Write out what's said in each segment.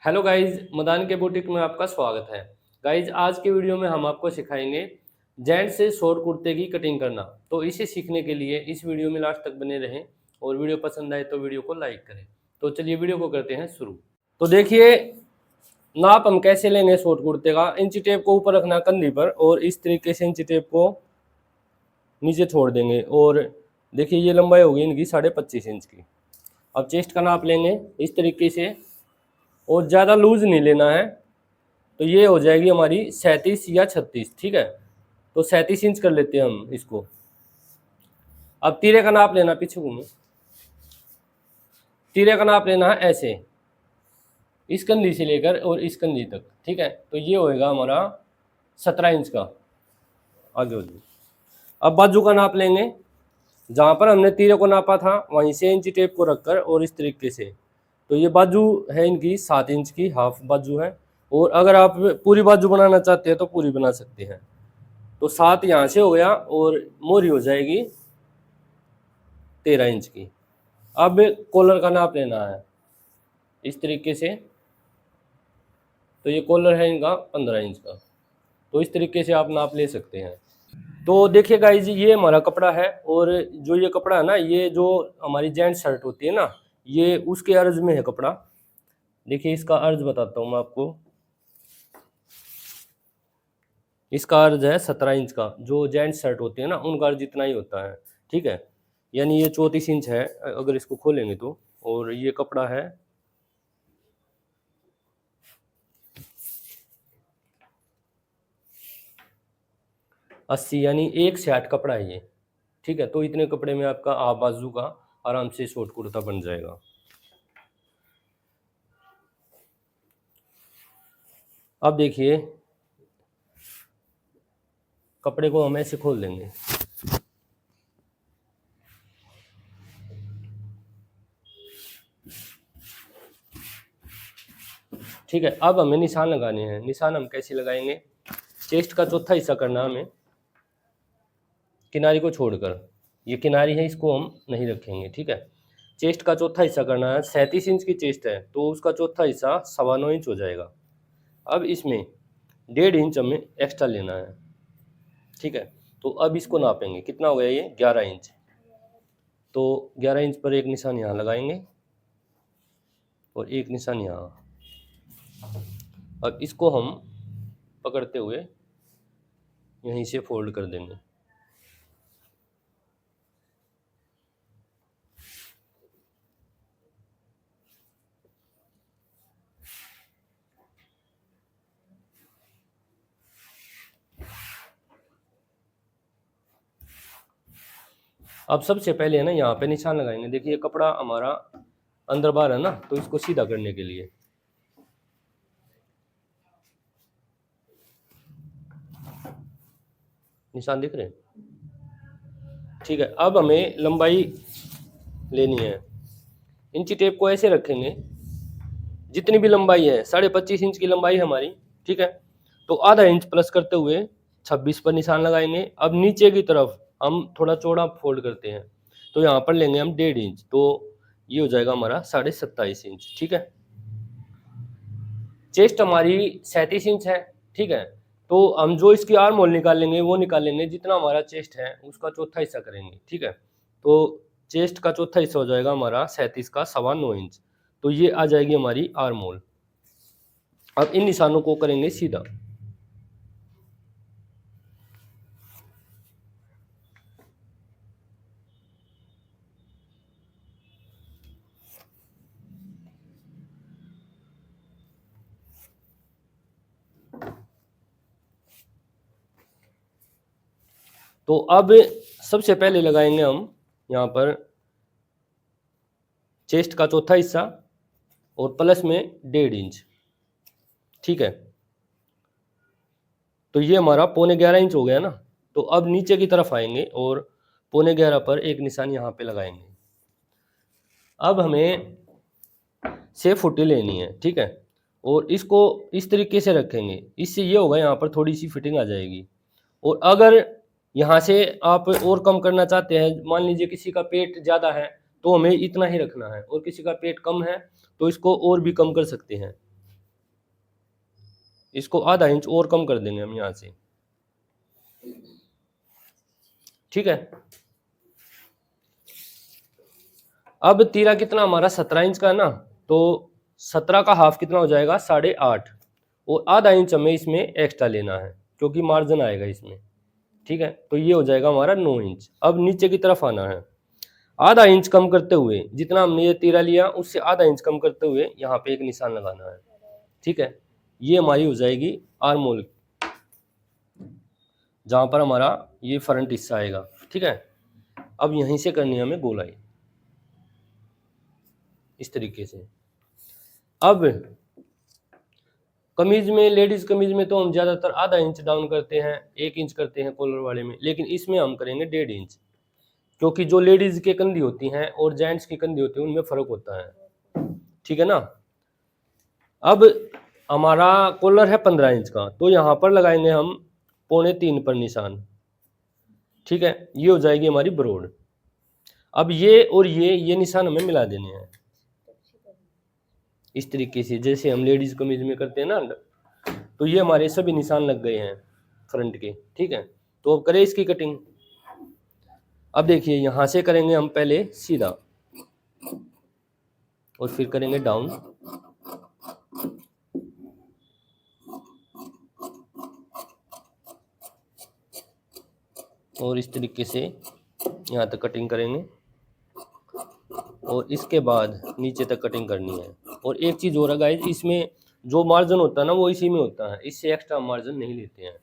Hello guys, Madan के boutique में आपका स्वागत है। गाइज, आज के वीडियो में हम आपको सिखाएंगे जेंट्स से शॉर्ट कुर्ते की कटिंग करना। तो इसे सीखने के लिए इस वीडियो में लास्ट तक बने रहें और वीडियो पसंद आए तो वीडियो को लाइक करें। तो चलिए वीडियो को करते हैं शुरू। तो देखिए, नाप हम कैसे लेंगे शॉर्ट कुर्ते का। इंची टेप को ऊपर रखना कंधी पर और इस तरीके से इंची टेप को नीचे छोड़ देंगे। और देखिए, ये लंबाई होगी इनकी 25.5 इंच की। अब चेस्ट का नाप लेंगे इस तरीके से, और ज़्यादा लूज नहीं लेना है। तो ये हो जाएगी हमारी 37 या 36। ठीक है, तो 37 इंच कर लेते हैं हम इसको। अब तीरे का नाप लेना, पीछे घूमे, तीरे का नाप लेना है ऐसे, इस कंधी से लेकर और इस कंधी तक। ठीक है, तो ये होएगा हमारा 17 इंच का। आगे हो जाए। अब बाजू का नाप लेंगे, जहाँ पर हमने तीरे को नापा था वहीं से इंची टेप को रखकर और इस तरीके से। तो ये बाजू है इनकी 7 इंच की, हाफ बाजू है। और अगर आप पूरी बाजू बनाना चाहते हैं तो पूरी बना सकते हैं। तो 7 यहाँ से हो गया और मोरी हो जाएगी 13 इंच की। अब कॉलर का नाप लेना है इस तरीके से। तो ये कॉलर है इनका 15 इंच का। तो इस तरीके से आप नाप ले सकते हैं। तो देखिए गाइस, ये हमारा कपड़ा है, और जो ये कपड़ा है ना, ये जो हमारी जेंट शर्ट होती है ना, ये उसके अर्ज में है कपड़ा। देखिए, इसका अर्ज बताता हूँ मैं आपको। इसका अर्ज है 17 इंच का। जो जेंट शर्ट होती है ना, उनका अर्ज इतना ही होता है। ठीक है, यानी ये 34 इंच है अगर इसको खोलेंगे तो। और ये कपड़ा है 80, यानी 1/60 कपड़ा है ये। ठीक है, तो इतने कपड़े में आपका आप बाजू का आराम से शॉर्ट कुर्ता बन जाएगा। अब देखिए, कपड़े को हम ऐसे खोल देंगे। ठीक है, अब हमें निशान लगाने हैं। निशान हम कैसे लगाएंगे? चेस्ट का चौथा हिस्सा करना हमें, किनारी को छोड़कर। ये किनारी है, इसको हम नहीं रखेंगे। ठीक है, चेस्ट का चौथा हिस्सा करना है। 37 इंच की चेस्ट है तो उसका चौथा हिस्सा 9.25 इंच हो जाएगा। अब इसमें 1.5 इंच हमें एक्स्ट्रा लेना है। ठीक है, तो अब इसको नापेंगे, कितना हो गया ये 11 इंच। तो 11 इंच पर एक निशान यहाँ लगाएंगे और एक निशान यहाँ। अब इसको हम पकड़ते हुए यहीं से फोल्ड कर देंगे। अब सबसे पहले है ना, यहाँ पे निशान लगाएंगे। देखिए, कपड़ा हमारा अंदर बाहर है ना, तो इसको सीधा करने के लिए निशान दिख रहे हैं। ठीक है, अब हमें लंबाई लेनी है। इंची टेप को ऐसे रखेंगे, जितनी भी लंबाई है 25.5 इंच की लंबाई है हमारी। ठीक है, तो आधा इंच प्लस करते हुए 26 पर निशान लगाएंगे। अब नीचे की तरफ हम थोड़ा चौड़ा फोल्ड करते हैं, तो यहाँ पर लेंगे हम 1.5 इंच। तो ये हो जाएगा हमारा 27.5 इंच। ठीक है, चेस्ट हमारी 37 इंच है। ठीक है, तो हम जो इसकी आर्म होल निकालेंगे वो निकालेंगे, जितना हमारा चेस्ट है उसका चौथा हिस्सा करेंगे। ठीक है, तो चेस्ट का चौथा हिस्सा हो जाएगा हमारा 37 का 9.25 इंच। तो ये आ जाएगी हमारी आर्म होल। अब इन निशानों को करेंगे सीधा। तो अब सबसे पहले लगाएंगे हम यहाँ पर चेस्ट का चौथा हिस्सा और प्लस में 1.5 इंच। ठीक है, तो ये हमारा 11.25 इंच हो गया ना। तो अब नीचे की तरफ आएंगे और 11.25 पर एक निशान यहाँ पे लगाएंगे। अब हमें 6 फुटी लेनी है। ठीक है, और इसको इस तरीके से रखेंगे, इससे ये होगा यहाँ पर थोड़ी सी फिटिंग आ जाएगी। और अगर यहाँ से आप और कम करना चाहते हैं, मान लीजिए किसी का पेट ज़्यादा है तो हमें इतना ही रखना है, और किसी का पेट कम है तो इसको और भी कम कर सकते हैं। इसको आधा इंच और कम कर देंगे हम यहाँ से, ठीक है। अब तीरा कितना हमारा 17 इंच का है ना, तो 17 का हाफ कितना हो जाएगा 8.5, और आधा इंच हमें इसमें एक्स्ट्रा लेना है क्योंकि मार्जिन आएगा इसमें, ठीक है। तो ये हो जाएगा हमारा 9 इंच। अब नीचे की तरफ आना है, आधा इंच कम करते हुए, जितना हमने ये तीरा लिया उससे आधा इंच कम करते हुए यहाँ पे एक निशान लगाना है, ठीक है। ये हमारी हो जाएगी आर्म होल, जहाँ पर हमारा ये फ्रंट हिस्सा आएगा, ठीक है। अब यहीं से करनी है हमें गोलाई इस तरीके से। अब कमीज में, लेडीज कमीज में तो हम ज्यादातर आधा इंच डाउन करते हैं, 1 इंच करते हैं कॉलर वाले में, लेकिन इसमें हम करेंगे 1.5 इंच, क्योंकि जो लेडीज की कंधी होती हैं और जेंट्स की कंधी होती है उनमें फर्क होता है, ठीक है ना। अब हमारा कॉलर है 15 इंच का, तो यहाँ पर लगाएंगे हम 2.25 पर निशान, ठीक है। ये हो जाएगी हमारी ब्रॉड। अब ये और ये निशान हमें मिला देने हैं इस तरीके से, जैसे हम लेडीज कमीज में करते हैं ना। तो ये हमारे सभी निशान लग गए हैं फ्रंट के, ठीक है। तो अब करें इसकी कटिंग। अब देखिए यहाँ से करेंगे हम पहले सीधा और फिर करेंगे डाउन, और इस तरीके से यहाँ तक कटिंग करेंगे, और इसके बाद नीचे तक कटिंग करनी है। और एक चीज़ और है गाइस, इसमें जो मार्जिन होता है ना वो इसी में होता है, इससे एक्स्ट्रा मार्जिन नहीं लेते हैं,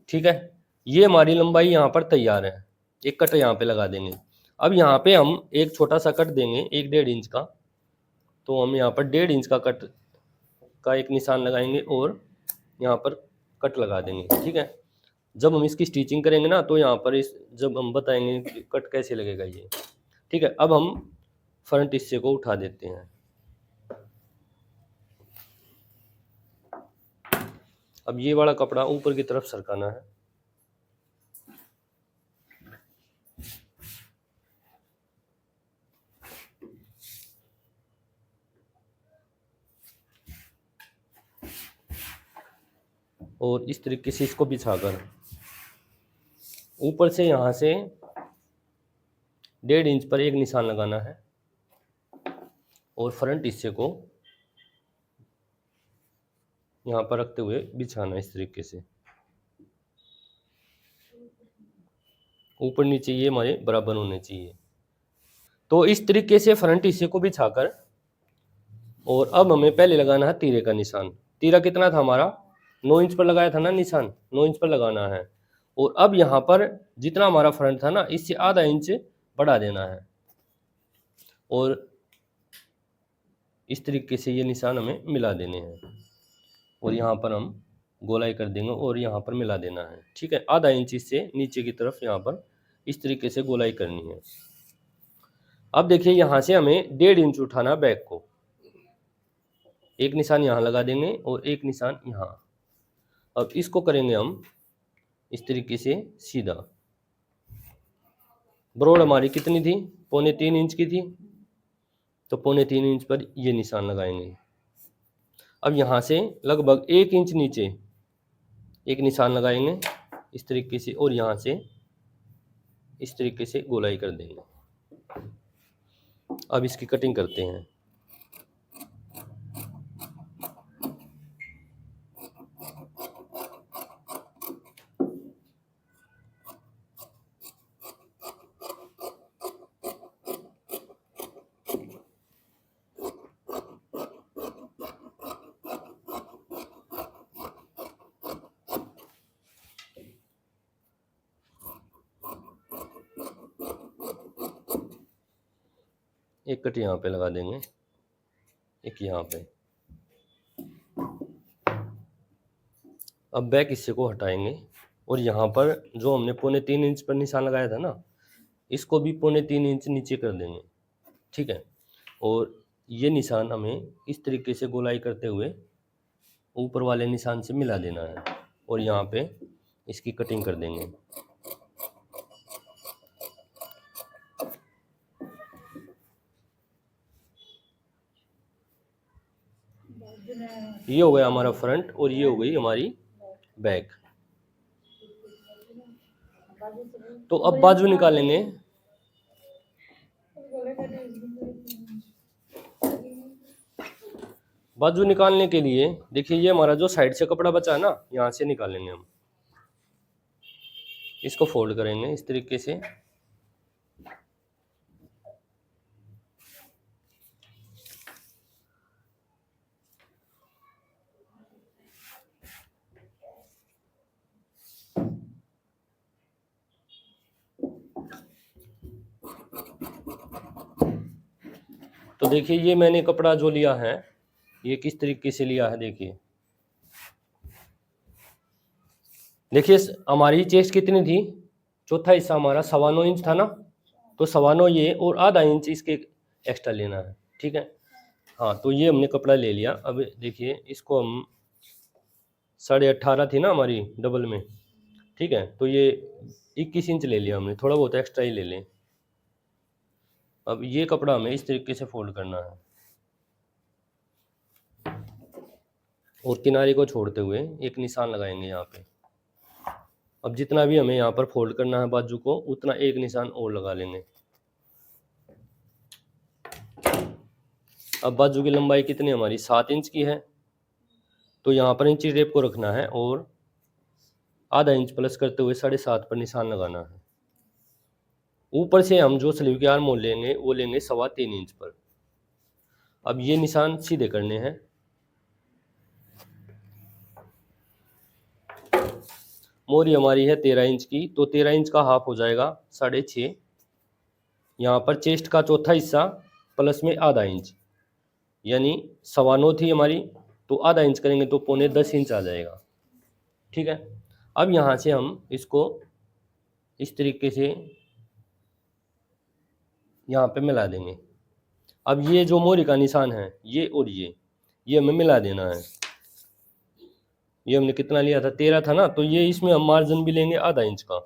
ठीक है। ये हमारी लंबाई यहाँ पर तैयार है, एक कट यहाँ पे लगा देंगे। अब यहाँ पे हम एक छोटा सा कट देंगे 1.5 इंच का, तो हम यहाँ पर 1.5 इंच का कट का एक निशान लगाएंगे और यहाँ पर कट लगा देंगे, ठीक है। जब हम इसकी स्टिचिंग करेंगे ना तो यहाँ पर जब हम बताएंगे कि कट कैसे लगेगा ये, ठीक है। अब हम फ्रंट हिस्से को उठा देते हैं। अब ये वाला कपड़ा ऊपर की तरफ सरकाना है, और इस तरीके से इसको बिछाकर ऊपर से यहाँ से 1.5 इंच पर एक निशान लगाना है, और फ्रंट हिस्से को यहाँ पर रखते हुए बिछाना इस तरीके से। ऊपर नीचे ये हमारे बराबर होने चाहिए। तो इस तरीके से फ्रंट हिस्से को बिछाकर, और अब हमें पहले लगाना है तीरे का निशान। तीरा कितना था हमारा 9 इंच पर लगाया था ना निशान, 9 इंच पर लगाना है। और अब यहाँ पर जितना हमारा फ्रंट था ना इससे आधा इंच बढ़ा देना है, और इस तरीके से ये निशान हमें मिला देने हैं, और यहाँ पर हम गोलाई कर देंगे और यहाँ पर मिला देना है, ठीक है। आधा इंच इससे नीचे की तरफ यहाँ पर इस तरीके से गोलाई करनी है। अब देखिए यहाँ से हमें 1.5 इंच उठाना बैक को, एक निशान यहाँ लगा देंगे और एक निशान यहाँ। अब इसको करेंगे हम इस तरीके से सीधा। ब्रॉड हमारी कितनी थी 3.25 इंच की थी, तो 3.25 इंच पर ये निशान लगाएंगे। अब यहाँ से लगभग 1 इंच नीचे एक निशान लगाएंगे इस तरीके से, और यहाँ से इस तरीके से गोलाई कर देंगे। अब इसकी कटिंग करते हैं। एक कट यहाँ पे लगा देंगे, एक यहाँ पे। अब बैक हिस्से को हटाएंगे, और यहाँ पर जो हमने 3.25 इंच पर निशान लगाया था ना इसको भी 3.25 इंच नीचे कर देंगे, ठीक है। और ये निशान हमें इस तरीके से गोलाई करते हुए ऊपर वाले निशान से मिला देना है, और यहाँ पे इसकी कटिंग कर देंगे। ये हो गया हमारा फ्रंट और ये हो गई हमारी बैक। तो अब बाजू निकालेंगे। बाजू निकालने के लिए देखिए ये हमारा जो साइड से कपड़ा बचा है ना, यहाँ से निकालेंगे हम। इसको फोल्ड करेंगे इस तरीके से। तो देखिए ये मैंने कपड़ा जो लिया है ये किस तरीके से लिया है। देखिए हमारी चेस्ट कितनी थी, चौथा हिस्सा हमारा 9.25 इंच था ना, तो 9.25 ये और आधा इंच इसके एक्स्ट्रा लेना है। ठीक है, हाँ तो ये हमने कपड़ा ले लिया। अब देखिए इसको हम 18.5 थी ना हमारी डबल में, ठीक है, तो ये 21 इंच ले लिया हमने, थोड़ा बहुत एक्स्ट्रा ही ले लें। अब ये कपड़ा हमें इस तरीके से फोल्ड करना है और किनारे को छोड़ते हुए एक निशान लगाएंगे यहाँ पे। अब जितना भी हमें यहाँ पर फोल्ड करना है बाजू को, उतना एक निशान और लगा लेंगे। अब बाजू की लंबाई कितनी हमारी 7 इंच की है, तो यहाँ पर इंची टेप को रखना है और आधा इंच प्लस करते हुए 7.5 पर निशान लगाना है। ऊपर से हम जो स्लीव के आर्म होल लेंगे वो लेंगे 3.25 इंच पर। अब ये निशान सीधे करने हैं। मोरी हमारी है 13 इंच की, तो 13 इंच का हाफ हो जाएगा 6.5। यहाँ पर चेस्ट का चौथा हिस्सा प्लस में आधा इंच, यानी 9.25 थी हमारी, तो आधा इंच करेंगे तो 9.25 इंच आ जाएगा। ठीक है, अब यहाँ से हम इसको इस तरीके से यहाँ पे मिला देंगे। अब ये जो मोरी का निशान है ये और ये हमें मिला देना है। ये हमने कितना लिया था, 13 था ना, तो ये इसमें हम मार्जिन भी लेंगे आधा इंच का,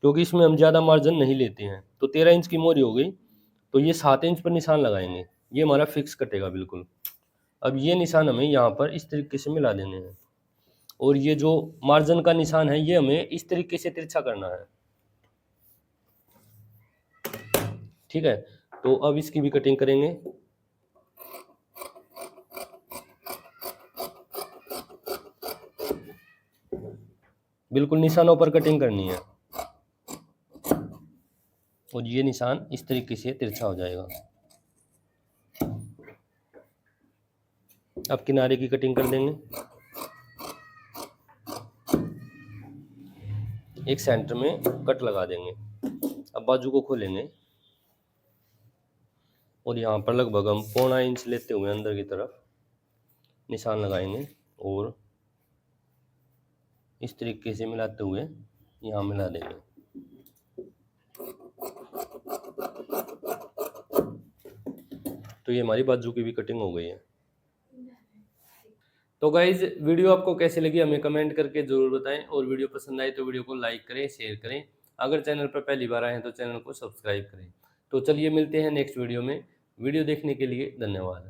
क्योंकि इसमें हम ज़्यादा मार्जिन नहीं लेते हैं। तो 13 इंच की मोरी हो गई, तो ये 7 इंच पर निशान लगाएंगे, ये हमारा फिक्स कटेगा बिल्कुल। अब ये निशान हमें यहाँ पर इस तरीके से मिला देने हैं और ये जो मार्जिन का निशान है ये हमें इस तरीके से तिरछा करना है। ठीक है, तो अब इसकी भी कटिंग करेंगे। बिल्कुल निशानों पर कटिंग करनी है और ये निशान इस तरीके से तिरछा हो जाएगा। अब किनारे की कटिंग कर देंगे। एक सेंटर में कट लगा देंगे। अब बाजू को खोलेंगे और यहाँ पर लगभग हम 0.25 इंच लेते हुए अंदर की तरफ निशान लगाएंगे और इस तरीके से मिलाते हुए यहाँ मिला देंगे। तो ये हमारी बाजू की भी कटिंग हो गई है। तो गाइज वीडियो आपको कैसी लगी हमें कमेंट करके ज़रूर बताएं, और वीडियो पसंद आए तो वीडियो को लाइक करें, शेयर करें। अगर चैनल पर पहली बार आए हैं तो चैनल को सब्सक्राइब करें। तो चलिए मिलते हैं नेक्स्ट वीडियो में। वीडियो देखने के लिए धन्यवाद।